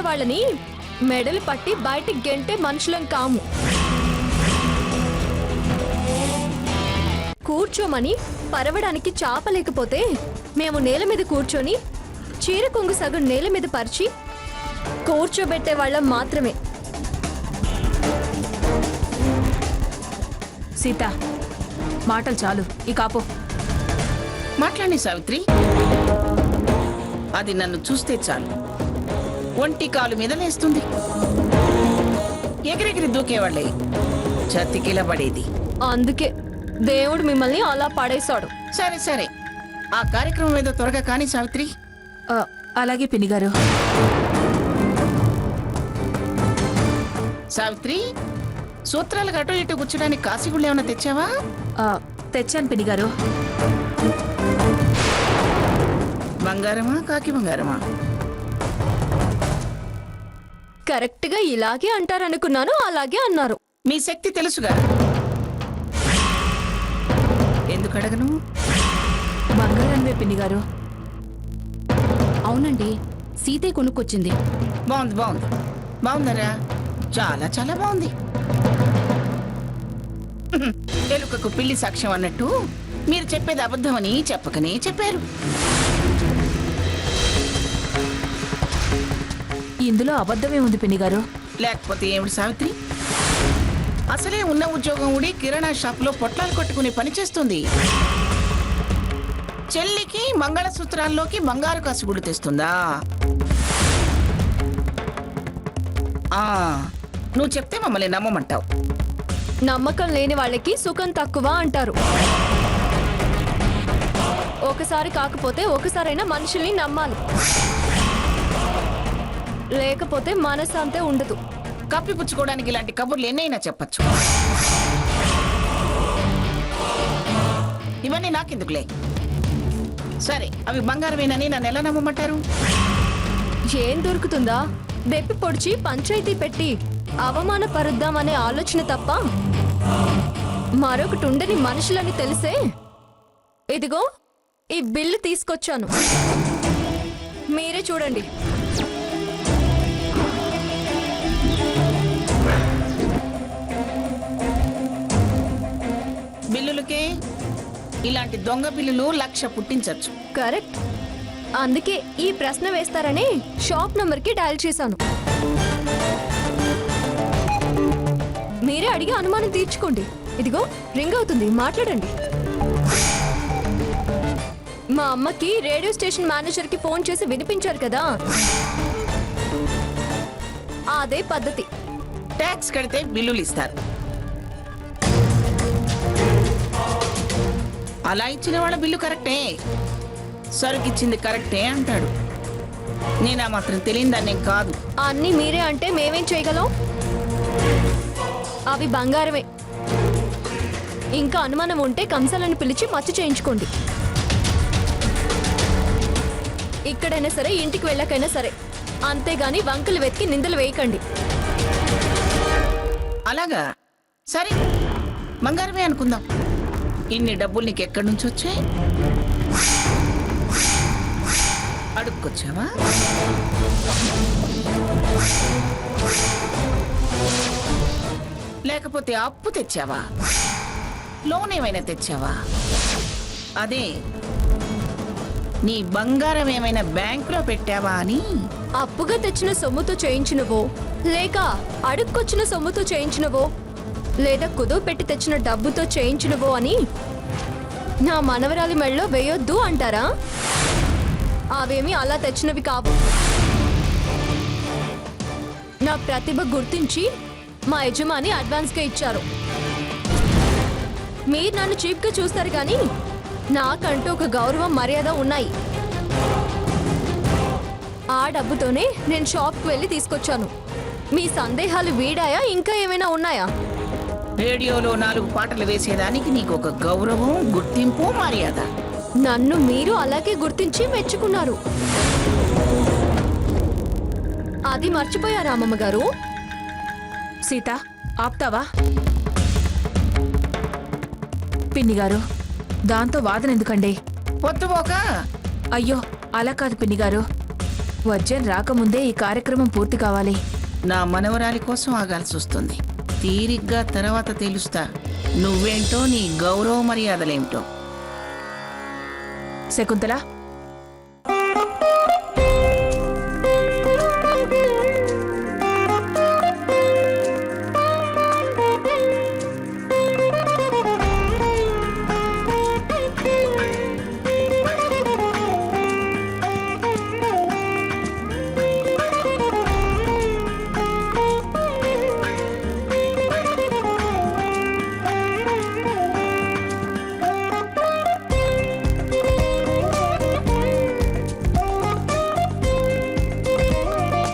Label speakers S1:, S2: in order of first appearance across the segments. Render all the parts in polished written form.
S1: వాళ్ళని మెడలు పట్టి బయటికి గెంటే మనుషులం కాము. కూర్చోమని పరవడానికి చాపలేకపోతే మేము నేల మీద కూర్చొని చీర కొంగు సగం నేల మీద పరిచి కూర్చోబెట్టే వాళ్ళం మాత్రమే.
S2: సీత, మాటలు చాలు, ఈ కాపో.
S3: మాట్లాడి సావిత్రి. అది నన్ను చూస్తే చాలు ఒంటి కాలు మీద లేస్తుంది. ఎగిరెగిరి దూకేవాళ్ళే చతికిలబడేది.
S1: అందుకే దేవుడు మిమ్మల్ని అలా పడేశాడు.
S3: సరే సరే, ఆ కార్యక్రమం ఏదో త్వరగా కానీ సావిత్రి.
S2: అలాగే పిన్ని గారు.
S3: సావిత్రి, సూత్రాలకు అటు ఇటు కూర్చోడానికి కాశీగుళ్ళు ఏమైనా తెచ్చావా?
S2: తెచ్చాను పిన్ని గారు.
S3: బంగారమా కాకి బంగారమా?
S1: కరెక్ట్ గా ఇలాగే అంటారనుకున్నాను, అలాగే అన్నారు.
S3: మీ శక్తి తెలుసుగా, ఎందుకు అడగను?
S2: బంగారన్వే పిన్ని గారు.
S4: అవునండి, సీతే కొనుక్కొచ్చింది.
S3: బాగుంది బాగుంది బాగుందరా, చాలా చాలా బాగుంది. ఎలుకకు పిల్లి సాక్ష్యం అన్నట్టు మీరు చెప్పేది అబద్ధమని చెప్పకనే చెప్పారు.
S2: ఇందులో అబద్ధమే ఉంది పిన్ని గారు.
S3: లేకపోతే ఏమిటి సావిత్రి? అసలే ఉన్న ఉద్యోగం ఊడి కిరాణా షాప్ లో పొట్లాలు కొట్టుకుని పనిచేస్తుంది. చెల్లికి మంగళసూత్రాల్లోకి బంగారు కాసుగుడు తెస్తుందా? నువ్వు చెప్తే మమ్మల్ని నమ్మమంటావు.
S1: నమ్మకం లేని వాళ్ళకి సుఖం తక్కువ అంటారు. ఒకసారి కాకపోతే ఒకసారైనా మనుషుల్ని నమ్మాలి, లేకపోతే మనశ్శాంతే ఉండదు.
S3: కప్పిపుచ్చుకోవడానికి ఇలాంటి కబుర్లు ఎన్నైనా చెప్పచ్చు. ఇవన్నీ నాకెందుకులే. సరే, అవి బంగారమేనని నన్ను ఎలా నమ్మమంటారు?
S1: ఏం దొరుకుతుందా? బెప్పి పొడిచి పంచాయతీ పెట్టి అవమానపరుద్దామనే ఆలోచన తప్ప మరొకటి ఉండని మనుషులని తెలిసే ఇదిగో ఈ బిల్లు తీసుకొచ్చాను, మీరే చూడండి.
S3: బిల్లులకే ఇలాంటి దొంగ బిల్లులు 1,00,000 పుట్టించచ్చు.
S1: కరెక్ట్, అందుకే ఈ ప్రశ్న వేస్తారని షాప్ నంబర్కి డయల్ చేశాను. మీరే అడిగి అనుమానం తీర్చుకోండి. ఇదిగో రింగ్ అవుతుంది, మాట్లాడండి. మా అమ్మకి రేడియో స్టేషన్ మేనేజర్కి ఫోన్ చేసి వినిపించారు కదా, అదే పద్ధతి.
S3: ట్యాక్స్ కడితే బిల్లులు ఇస్తారు. అలా ఇచ్చిన వాళ్ళ బిల్లు కరెక్టే, సరుకిచ్చింది కరెక్టే అంటాడు. నేనా మాత్రం తెలియదాన్నేం కాదు.
S1: అన్నీ మీరే అంటే మేమేం చేయగలం? అవి బంగారమే. ఇంకా అనుమానం ఉంటే కంసాలను పిలిచి మచ్చ చేయించుకోండి. ఇక్కడైనా సరే, ఇంటికి వెళ్ళకైనా సరే. అంతేగాని వంకలు వెతికి నిందలు వేయకండి.
S3: అలాగా? సరే, బంగారమే అనుకుందాం. ఇన్ని డబ్బులు నీకు ఎక్కడి నుంచి వచ్చాయి? అడుక్కొచ్చావా? లేకపోతే అప్పు తెచ్చావా? లోన్ ఏమైనా తెచ్చావా? అదే, నీ బంగారం ఏమైనా బ్యాంకులో పెట్టావా అని.
S1: అప్పుగా తెచ్చిన సొమ్ముతో చేయించినవో, లేక అడుక్కొచ్చిన సొమ్ముతో చేయించినవో, లేదా కుదువ పెట్టి తెచ్చిన డబ్బుతో చేయించినవో అని నా మనవరాలి మెడలో వేయొద్దు అంటారా? అవేమి అలా తెచ్చినవి కావు. నా ప్రతిభ గుర్తించి మా యజమాని అడ్వాన్స్గా ఇచ్చారు. మీరు నన్ను చీప్గా చూస్తారు కానీ నాకంటూ ఒక గౌరవం, మర్యాద ఉన్నాయి. ఆ డబ్బుతోనే నేను షాప్కి వెళ్ళి తీసుకొచ్చాను. మీ సందేహాలు వీడాయా? ఇంకా ఏమైనా ఉన్నాయా?
S3: రేడియోలో 4 పాటలు వేసేదానికి నీకు ఒక గౌరవం, గుర్తింపు, మర్యాద.
S1: నన్ను మీరు అలాగే గుర్తించి మెచ్చుకున్నారు. అది మర్చిపోయారా అమ్మమ్మ గారు?
S2: సీత, ఆప్తావా? పిన్ని గారు, దాంతో వాదన ఎందుకండి?
S3: పొద్దుపోక
S2: అయ్యో, అలా కాదు పిన్ని గారు. వజ్జన్ రాకముందే ఈ కార్యక్రమం పూర్తి కావాలి.
S3: నా మనవరాలి కోసం ఆగాల్సి వస్తుంది. తీరిగ్గా తర్వాత తెలుస్తా నువ్వేంటో, నీ గౌరవ మర్యాదలేంటో.
S2: శకుంతల,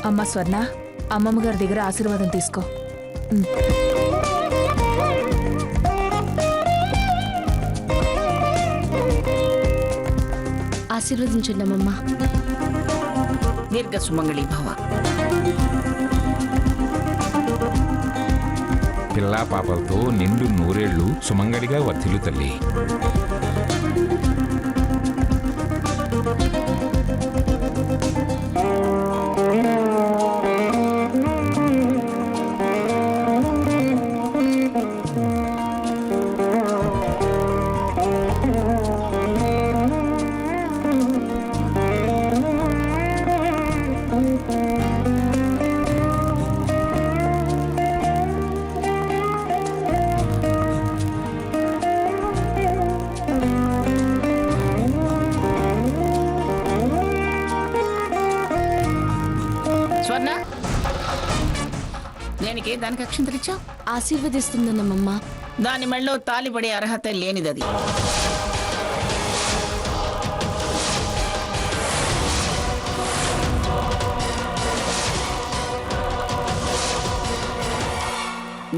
S2: అమ్మ స్వర్ణ, అమ్మమ్మ గారి దగ్గర ఆశీర్వాదం తీసుకో.
S4: ఆశీర్వదించండి అమ్మమ్మ.
S3: దీర్ఘ సుమంగళి భవ.
S5: పిల్లా పాపలతో నిండు నూరేళ్లు సుమంగడిగా వర్ధిల్లు తల్లి.
S3: స్వర్ణ, దేనికి దానికి అక్షింతలిచ్చావు?
S4: ఆశీర్వదిస్తుందన్నమ్మమ్మ.
S3: దాని మెళ్ళో తాలిబడే అర్హత లేనిదది.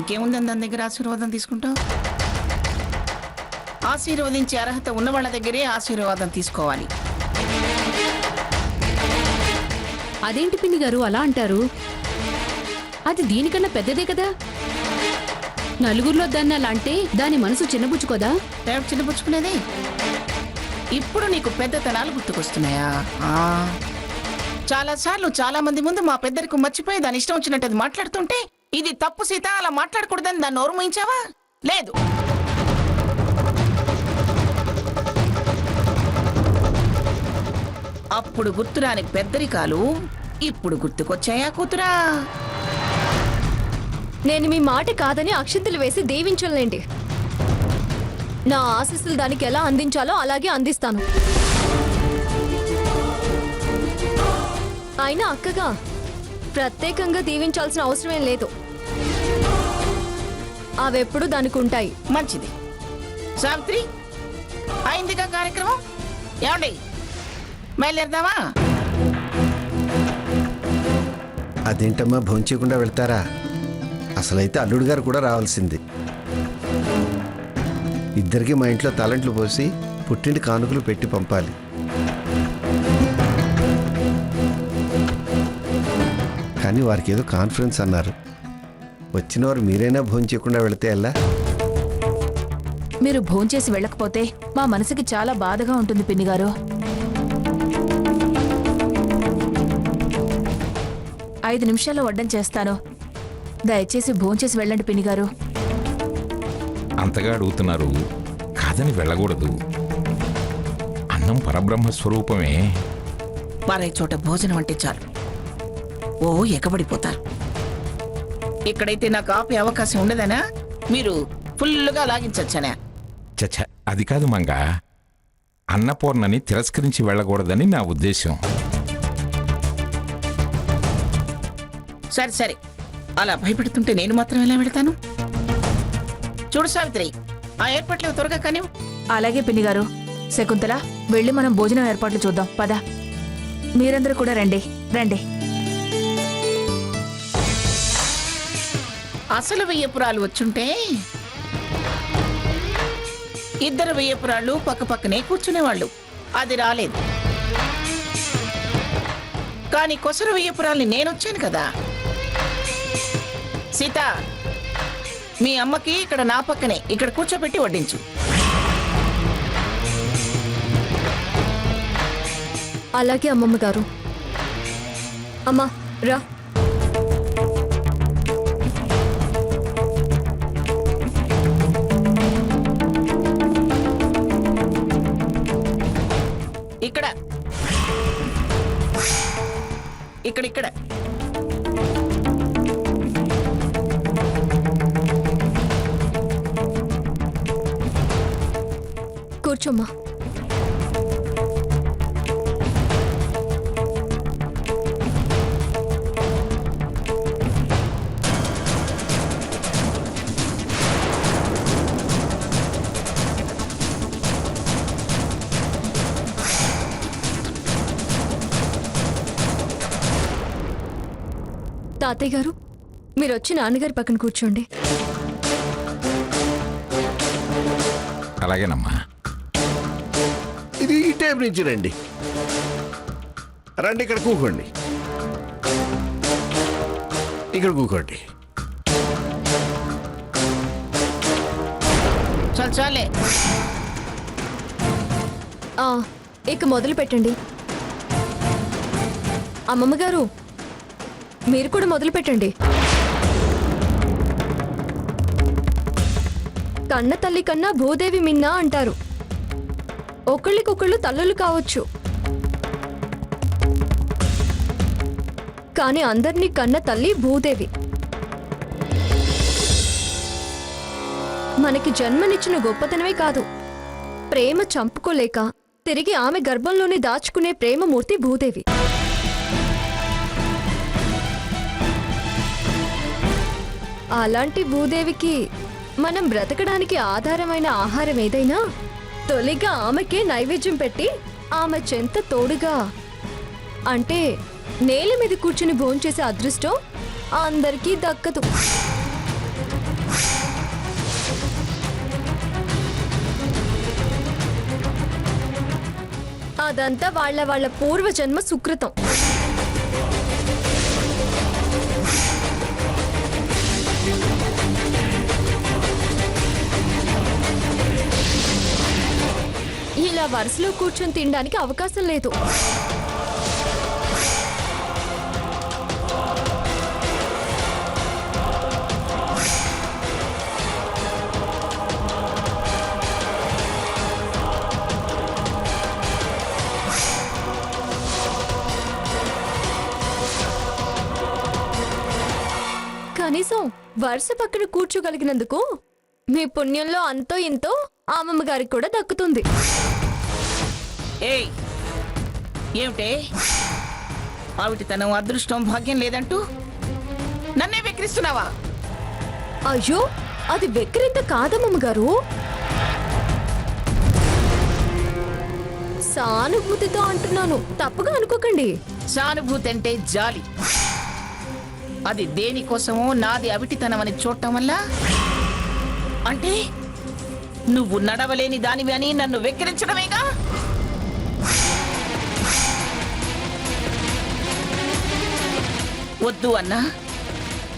S3: ఇంకేముందని దాని దగ్గర ఆశీర్వాదం తీసుకుంటావు? ఆశీర్వదించే అర్హత ఉన్న వాళ్ళ దగ్గరే ఆశీర్వాదం తీసుకోవాలి.
S4: అదేంటి పిన్ని గారు అలా అంటారు? అది దీనికన్నా పెద్దదే కదా. నలుగురిలో దాన్ని అలా అంటే దాని మనసు చిన్నబుచ్చుకోదా?
S3: రేపు చిన్నపుచ్చుకునేది. ఇప్పుడు నీకు పెద్దతనాలు గుర్తుకొస్తున్నాయా? చాలాసార్లు చాలా మంది ముందు మా పెద్దరికి మర్చిపోయి దాని ఇష్టం వచ్చినట్టు అది మాట్లాడుతుంటే ఇది తప్పు సీత, అలా మాట్లాడకూడదని దాన్ని నోరు మూయించావా? లేదు. అప్పుడు గుర్తురాని పెద్దరికాలు ఇప్పుడు గుర్తుకొచ్చాయా కూతురా?
S1: నేను మీ మాట కాదని అక్షింతలు వేసి దీవించలేండి. నా ఆశీస్సులు దానికి ఎలా అందించాలో అలాగే అందిస్తాను. అయినా అక్కగా ప్రత్యేకంగా దీవించాల్సిన అవసరమేం లేదు. అవెప్పుడు దానికి ఉంటాయి.
S3: మంచిది. సావిత్రి, అయిందిగా కార్యక్రమం. ఏమండి, బయలుదేరదామా?
S6: అదేంటమ్మా భోంచేయకుండా వెళ్తారా? అసలైతే అల్లుడు గారు కూడా రావాల్సింది. ఇద్దరికి మా ఇంట్లో తలంట్లు పోసి పుట్టింటి కానుకలు పెట్టి పంపాలి. కానీ వారికి ఏదో కాన్ఫరెన్స్ అన్నారు. వచ్చిన వారు మీరైనా భోంచేయకుండా వెళితే ఎలా?
S2: మీరు భోంచేసి వెళ్ళకపోతే మా మనసుకి చాలా బాధగా ఉంటుంది పిన్ని గారు. 5 నిమిషాల్లో వడ్డం చేస్తాను. దయచేసి భోంచేసి వెళ్ళండి పిన్ని గారు.
S5: అంతగా అడుగుతున్నారు, కాదని వెళ్ళకూడదు. అన్నం పరబ్రహ్మ స్వరూపమే.
S3: పారే చోట భోజనం అంటే చాలు ఓ ఎకబడిపోతారు. ఇక్కడైతే నాకు ఆపే అవకాశం ఉండదనా? మీరు ఫుల్లుగా లాగించచ్చనా?
S5: చచ్చ, అది కాదు మంగ. అన్నపూర్ణని తిరస్కరించి వెళ్ళకూడదని నా ఉద్దేశం.
S3: సరే సరే, అలా భయపెడుతుంటే నేను మాత్రం ఎలా వెళతాను? చూడు సావిత్రి, ఆ ఏర్పాట్లు త్వరగా కానివ్వు.
S2: అలాగే పిన్ని గారు. శకుంతల, వెళ్ళి మనం భోజనం ఏర్పాట్లు చూద్దాం పద. మీరందరూ కూడా రండి రండి.
S3: అసలు వెయ్యపురాలు వచ్చుంటే ఇద్దరు వెయ్యపురాళ్ళు పక్క పక్కనే కూర్చునేవాళ్ళు. అది రాలేదు. కానీ కొసరు వెయ్యపురాల్ని నేనొచ్చాను కదా. సీత, మీ అమ్మకి ఇక్కడ నా పక్కనే ఇక్కడ కూర్చోబెట్టి వడ్డించు.
S1: అలాగే అమ్మమ్మ గారు. అమ్మా రా.
S3: ఇక్కడ ఇక్కడ ఇక్కడ
S1: కూర్చోమ్మా. తాతయ్య గారు, మీరు వచ్చి నాన్నగారి పక్కన కూర్చోండి.
S5: అలాగేనమ్మా.
S6: ఇది ఈ టైప్ నుంచి రండి. రండి, ఇక్కడ కూకోండి. ఇక్కడ కూకోండి.
S3: చాలు చాలే.
S1: ఆ, ఇక మొదలు పెట్టండి. అమ్మమ్మ గారు, మీరు కూడా మొదలు పెట్టండి. కన్న తల్లి కన్నా భూదేవి మిన్నా అంటారు. ఒకళ్ళకొకళ్ళు తల్లులు కావచ్చు, కానీ అందరినీ కన్న తల్లి భూదేవి. మనకి జన్మనిచ్చిన గొప్పతనమే కాదు, ప్రేమ చంపుకోలేక తిరిగి ఆమె గర్భంలోనే దాచుకునే ప్రేమమూర్తి భూదేవి. అలాంటి భూదేవికి మనం బ్రతకడానికి ఆధారమైన ఆహారం ఏదైనా తొలిగా ఆమెకే నైవేద్యం పెట్టి ఆమె చెంత తోడుగా, అంటే నేల మీద కూర్చుని భోంచేసే అదృష్టం అందరికీ దక్కదు. అదంతా వాళ్ళ పూర్వజన్మ సుకృతం. ఇలా వరుసలో కూర్చొని తినడానికి అవకాశం లేదు. కనీసం వరుస పక్కన కూర్చోగలిగినందుకు మీ పుణ్యంలో అంతో ఇంతో అమ్మమ్మ గారికి కూడా దక్కుతుంది.
S3: ఏయ్, ఏమిటే ఆవిటితనం అదృష్టం భాగ్యం లేదంటూ నన్నే వెక్కిరిస్తున్నావా?
S1: అయ్యో, అది వెక్కిరింత కాదమ్మమ్మ గారు, సానుభూతితో అంటున్నాను, తప్పుగా అనుకోకండి.
S3: సానుభూతి అంటే జాలి. అది దేనికోసమో నాది అవిటితనమని చూడటం వల్ల, అంటే నువ్వు నడవలేని దానివి అని నన్ను వెక్కిరించడమేగా. వద్దు అన్నా,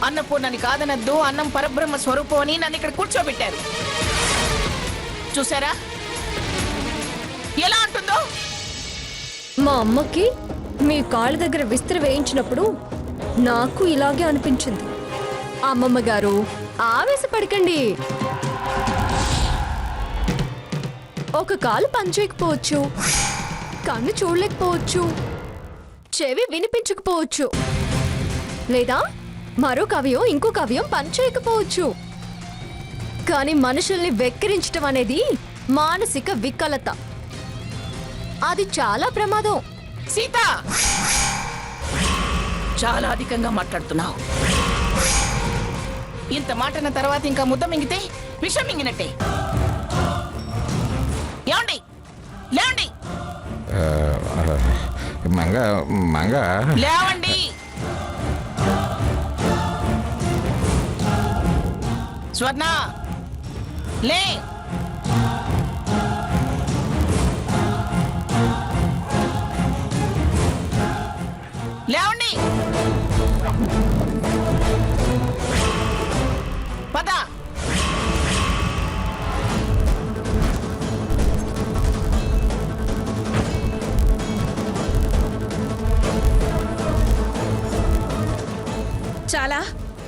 S3: అన్నపూర్ణని కాదనద్దు, అన్నం పరబ్రహ్మ స్వరూపం అని నన్ను ఇక్కడ కూర్చోబెట్టారు. చూసారా ఎలా అంటుందో?
S1: మా అమ్మకి మీ కాళ్ళ దగ్గర విస్తరి వేయించినప్పుడు నాకు ఇలాగే అనిపించింది. అమ్మమ్మ గారు, ఆవేశపడకండి. ఒక కాలు పనిచేయకపోవచ్చు, కన్ను చూడలేకపోవచ్చు, చెవి వినిపించకపోవచ్చు, లేదా మరో కవ్యం ఇంకో కవ్యం పనిచేయకపోవచ్చు, కానీ మనుషుల్ని వెక్కిరించడం అనేది మానసిక వికలత. అది చాలా ప్రమాదం.
S3: సీత, చాలా అధికంగా మాట్లాడుతున్నావు. ఇంత మాటన తర్వాత ఇంకా ముద్ద మింగితే విషం మింగినట్టే. ఏమండి, లేవండి,
S5: మంగ మంగ
S3: లేవండి. స్వర్ణ, లే. లేవండి, పద.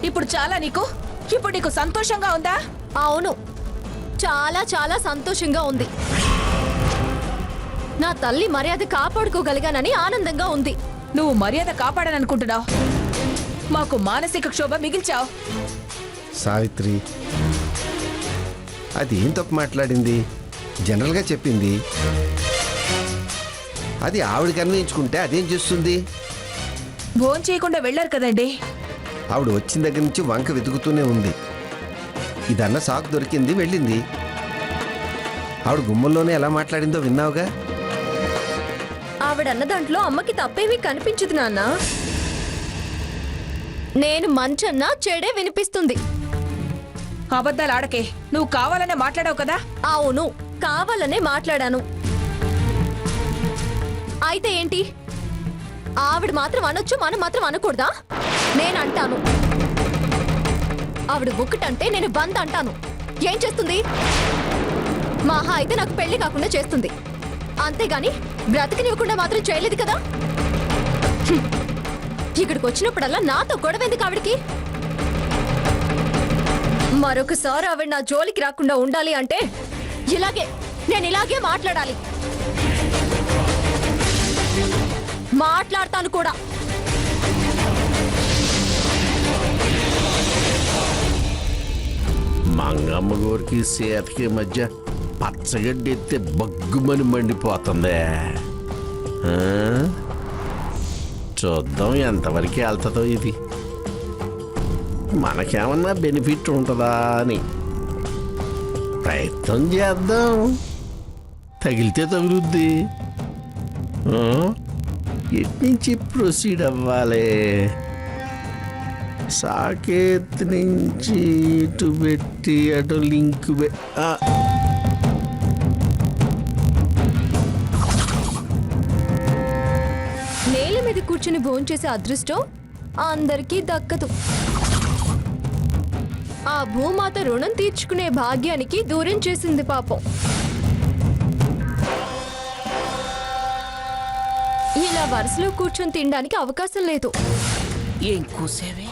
S2: ఇప్పుడు చాలా నీకు ఇప్పుడు నీకు సంతోషంగా ఉందా?
S1: అవును, చాలా చాలా సంతోషంగా ఉంది. నా తల్లి మర్యాద కాపాడుకోగలిగానని ఆనందంగా ఉంది.
S2: నువ్వు మర్యాద కాపాడననుకుంటున్నావు, మాకు మానసిక క్షోభ మిగిల్చావు.
S6: సావిత్రి, అది ఏం తప్పు మాట్లాడింది? జనరల్గా చెప్పింది. అది ఆవిడకి అన్వయించుకుంటే అదేం చేస్తుంది?
S2: భోజనం చేయకుండా వెళ్ళారు కదండి.
S6: ఆవిడ వచ్చిన దగ్గర నుంచి వంక వెతుకుతూనే ఉంది. ఇదన్న సాకు దొరికింది, వెళ్ళింది. ఆవిడ గుమ్మంలోనే ఎలా మాట్లాడిందో విన్నావుగా.
S1: ఆవిడన్న దాంట్లో అమ్మకి తప్పేమీ కనిపించదు నాన్న. నేను మంచన్నా చెడే వినిపిస్తుంది.
S2: అబద్ధాలు ఆడకే, నువ్వు కావాలనే మాట్లాడావు కదా.
S1: అవును, కావాలనే మాట్లాడాను. అయితే ఏంటి? ఆవిడ మాత్రం అనొచ్చు, మనం మాత్రం అనకూడదా? నేను అంటాను. ఆవిడ ఒకటంటే నేను 100 అంటాను. ఏం చేస్తుంది? మహా అయితే నాకు పెళ్లి కాకుండా చేస్తుంది, అంతేగాని బ్రతకనివ్వకుండా మాత్రం చేయలేదు కదా. హ్మ్. ఇక్కడికి వచ్చినప్పుడల్లా నాతో గొడవ ఎందుకు ఆవిడికి? మరొకసారి ఆవిడ నా జోలికి రాకుండా ఉండాలి అంటే నేను ఇలాగే మాట్లాడాలి. మాట్లాడతాను కూడా.
S7: మంగమ్మ గోరికి సీతకి మధ్య పచ్చగడ్డి ఎత్తే బగ్గుమని మండిపోతుంది. ఆ? చూద్దాం ఎంతవరకు వెళ్తుందో ఇది. మనకేమన్నా బెనిఫిట్ ఉంటుందా అని ప్రయత్నం చేద్దాం. తగిలితే తగులుద్ది. ఆ? ఎట్నుంచి ప్రొసీడ్ అవ్వాలి? సాకేత్ నుంచి ఇటు పెట్టి అటు లింక్
S1: నేల మీద కూర్చుని భోంచేసే అదృష్టం అందరికీ దక్కదు. ఆ భూమాత రుణం తీర్చుకునే భాగ్యానికి దూరం చేసింది పాపం. ఇలా వరుసలో కూర్చొని తినడానికి అవకాశం లేదు.
S3: ఏం కూసేవే?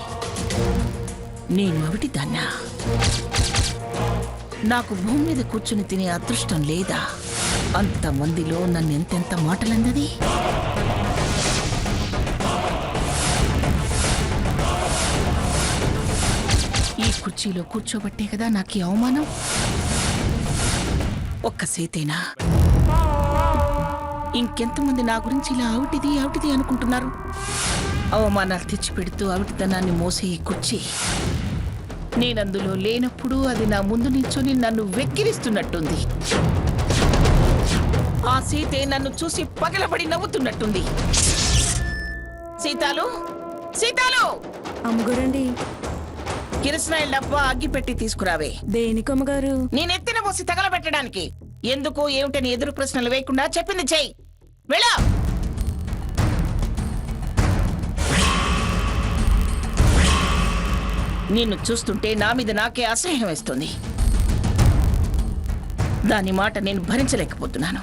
S3: నేను ఒకటి దాన్నా? నాకు భూమి మీద కూర్చుని తినే అదృష్టం లేదా? అంతమందిలో నన్ను ఎంతెంత మాటలందది. ఈ కుర్చీలో కూర్చోబట్టే కదా నాకు ఈ అవమానం. ఒక్క సేతేనా? ఇంకెంతమంది నా గురించి ఇలా ఆవిటిది అనుకుంటున్నారు? అవమానాలు తెచ్చిపెడుతూ అవిటితనాన్ని మోసే ఈ కుర్చీ, నేనందులో లేనప్పుడు అది నా ముందు నిల్చొని నన్ను వెక్కిరిస్తున్నట్టుంది. ఆ సీతే నన్ను చూసి పగలబడి నవ్వుతున్నట్టుంది. సీతాలు, సీతాలు!
S1: అమ్మగారండి.
S3: కిరసనాయిల డబ్బా అగ్గి పెట్టి తీసుకురావే.
S1: దేనికి అమ్మగారు?
S3: నేనెత్తిన పోసి తగలబెట్టడానికి. ఎందుకు ఏమిటని ఎదురు ప్రశ్నలు వేయకుండా చెప్పింది చెయ్యి. వెళ్ళా. నిన్ను చూస్తుంటే నా మీద నాకే అసహ్యం వేస్తుంది. దాని మాట నేను భరించలేకపోతున్నాను.